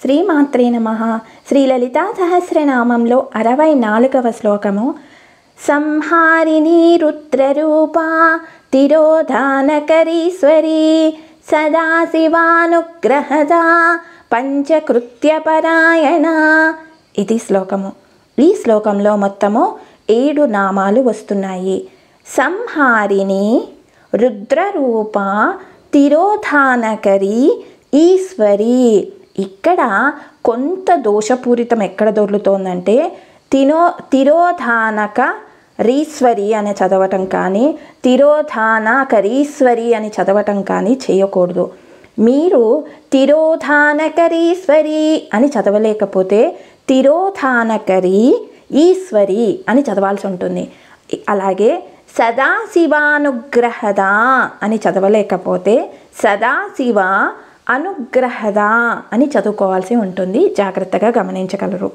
శ్రీమాత్రే నమః. శ్రీ లలితా సహస్రనామంలో 64వ శ్లోకము. సంహారిణీ రుద్రరూపా తిరోధానకరీశ్వరీ సదాశివానుగ్రహదా పంచకృత్యపరాయణ. ఇది శ్లోకము. ఈ శ్లోకంలో మొత్తము 7 నామాలు వస్తున్నాయి. సంహారిణి, రుద్రరూప, తిరోధానకరి, ఈశ్వరి. ఇక్కడ కొంత దోషపూరితం ఎక్కడ దొర్లుతోందంటే తిరోధానక రీశ్వరి అని చదవటం కానీ తిరోధానకరీశ్వరి అని చదవటం కానీ చేయకూడదు. మీరు తిరోధానకరీశ్వరి అని చదవలేకపోతే తిరోధానకరి ఈశ్వరి అని చదవాల్సి ఉంటుంది. అలాగే సదాశివానుగ్రహద అని చదవలేకపోతే సదాశివ అనుగ్రహద అని చదువుకోవాల్సి ఉంటుంది. జాగ్రత్తగా గమనించగలరు.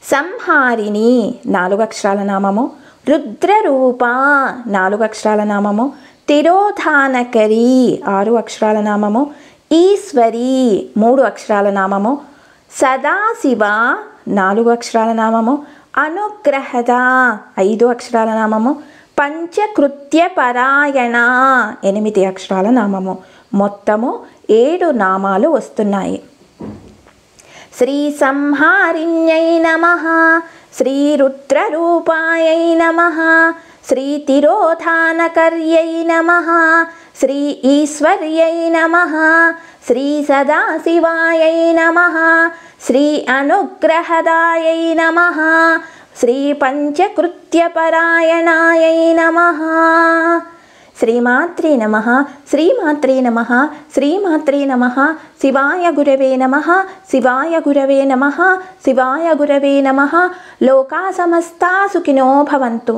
సంహారిణి 4 అక్షరాల నామము, రుద్రరూప 4 అక్షరాల నామము, తిరోధానకరి 6 అక్షరాల నామము, ఈశ్వరి 3 అక్షరాల నామము, సదాశివ 4 అక్షరాల నామము, అనుగ్రహద 5 అక్షరాల నామము, పంచకృత్యపరాయణ 8 అక్షరాల నామము. మొత్తము 7 నామాలు వస్తున్నాయి. శ్రీ సంహారిణ్యై నమః, శ్రీ రుద్రరూపాయై నమః, శ్రీ తిరోధానకర్యై నమః, శ్రీ ఈశ్వర్యై నమః, శ్రీ సదాశివాయై నమః, శ్రీ అనుగ్రహదాయై నమః, శ్రీ పంచకృత్యపరాయణాయై నమః. శ్రీమాత్రే నమః. శ్రీమాత్రే నమః. శ్రీమాత్రే నమః. శివాయ గురవే నమః. శివాయ గురవే నమః. శివాయ గురవే నమః. లోకా సమస్తా సుఖినో భవంతు.